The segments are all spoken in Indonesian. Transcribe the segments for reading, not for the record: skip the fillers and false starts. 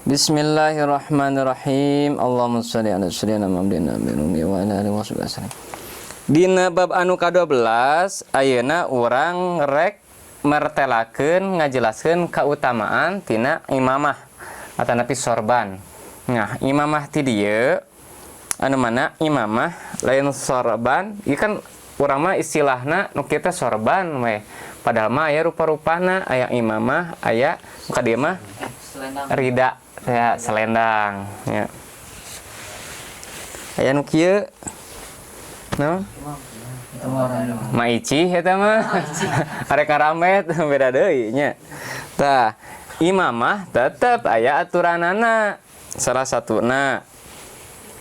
Bismillahirrahmanirrahim. Allahumma sholli ala sayyidina Muhammadin wa ala alihi wasallam. Dina bab anu ka-12 ayeuna urang rek mertelakeun ngajelaskeun kautamaan tina imamah atanapi sorban. Nah, imamah ti dieu anu mana imamah lain sorban, ieu kan urang mah istilahna nu kitu sorban we. Padahal mah aya rupa-rupana, aya imamah, aya ka dieu mah rida ya selendang ya. Aya nu kieu no? Maici eta mah. Arek karamet beda deui nya. Tah, imamah tetep aya aturanana. Salah satuna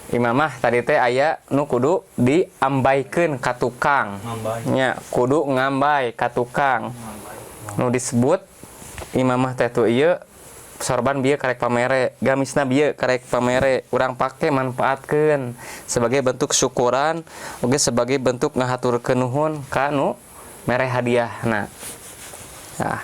imamah tadi teh aya nu kudu diambaikeun ka tukang. Nya, kudu ngambay ka tukang. Nu disebut imamah teh tu ieu sorban bieu karek pamere, gamisna bieu karek pamere, urang pake manfaatkeun sebagai bentuk syukuran, oge sebagai bentuk ngahaturkeun nuhun ka nu mere hadiahna. Nah,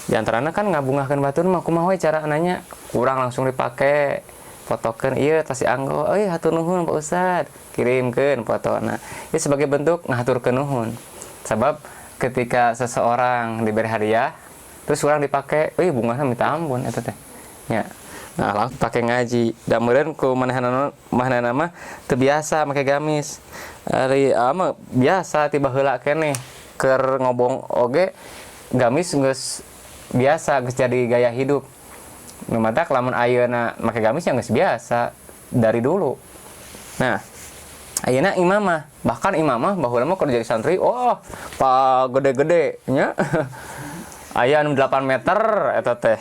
di antarana kan ngabungahkeun batur mah kumaha we cara nanya, urang langsung dipake, fotokeun ieu tas dianggo, euy hatur nuhun Pak Ustad, kirimkeun fotona. Ieu sebagai bentuk ngahaturkeun nuhun. Sebab ketika seseorang diberi hadiah terus orang dipakai, bunganya minta ampun eta teh. Ya. Nah, langsung pakai ngaji. Da meureun ku manehna mah teu biasa make gamis. Ari mah biasa tiba heula keneh keur ngobong oge gamis geus biasa geus jadi gaya hidup. Nu matak lamun ayeuna make gamis yang geus biasa dari dulu. Nah, ayeuna imamah, bahkan imamah baheula mah keur jadi santri, pa gede-gede nya. Aya anu 8 meter eta teh.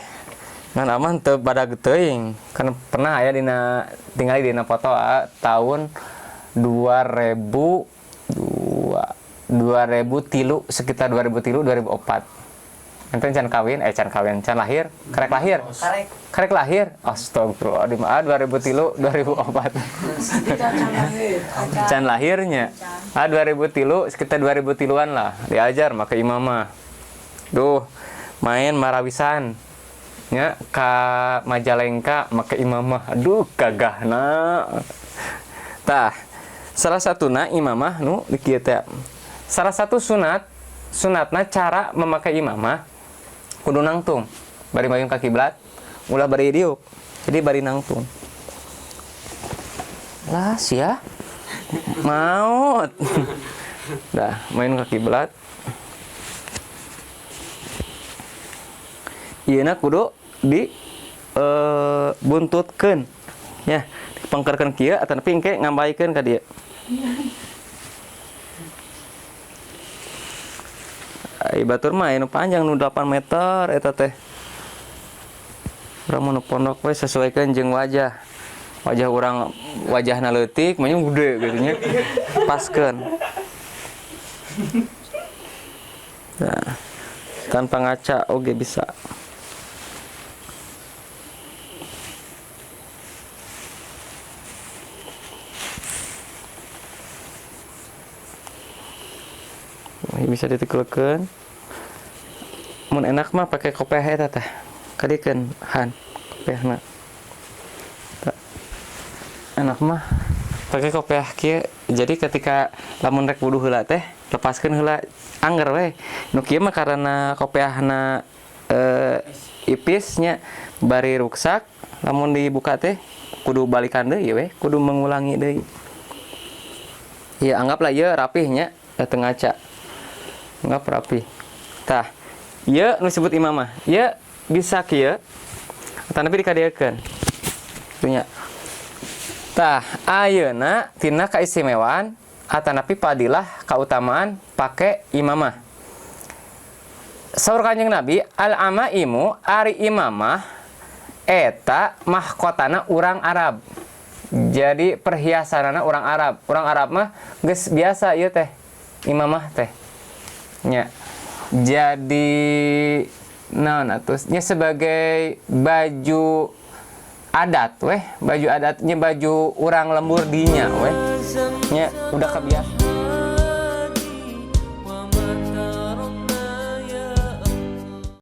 Ngan aman teu badag teuing. Kan pernah aya dina tinggal dina foto tahun 2003 sekitar 2003 2004. Enten can kawin can lahir, karek lahir. Karek lahir. Astagfirullahaladzim. 2003 2004. Can lahirnya. 2003 sekitar 2003-an lah diajar make imamah. Duh, main marawisan nya ka Majalengka make imamah. Aduh gagahna. Tah, salah satuna imamah nu di kieu teh. Salah satu sunatna cara memakai imamah kudu nangtung. Bari mayun ka kiblat, ulah bari diuk. Jadi bari nangtung. Lah sia. Maot. Dah, mayun ka kiblat. Ieuna kudu di buntutkeun ya, dipengkerkeun kieu ataupun engke ngambaikeun ka dieu. Ai batur mah anu panjang nu 8 meter eta teh. Urang mun pondok we sesuaikeun jeung wajah. Wajah urang wajahna leutik, mah gede gitu nya. Paskeun. Nah, tanpa ngaca oge bisa. Bisa ditekulkeun. Mun enak mah pakai kopiah eta teh. Kadikeun han kopiahna. Enak mah pakai kopiah kieu. Jadi ketika lamun rek wudu heula teh, lepaskeun heula angger we. Nu kieu mah karena kopiahna ipis nya bari ruksak, lamun dibuka teh kudu balikan deui we, kudu mengulangi deui. Ya anggaplah ieu rapih nya teu ngaca. Enggak rapi. Tah, ieu nu disebut imamah. Ieu bisa kieu atanepi dikadiekeun. Nya. Tah, ayeuna tina kaistimewaan atanepi padilah kautamaan pake imamah. Saur Kanjeng Nabi, al-amaimu ari imamah eta mahkotana urang Arab. Jadi perhiasanana urang Arab. Urang Arab mah geus biasa ieu teh imamah teh. Nya. Jadi naon atusnya sebagai baju adat weh, baju adatnya baju urang lembur dinya weh. Nya udah kebiasaan.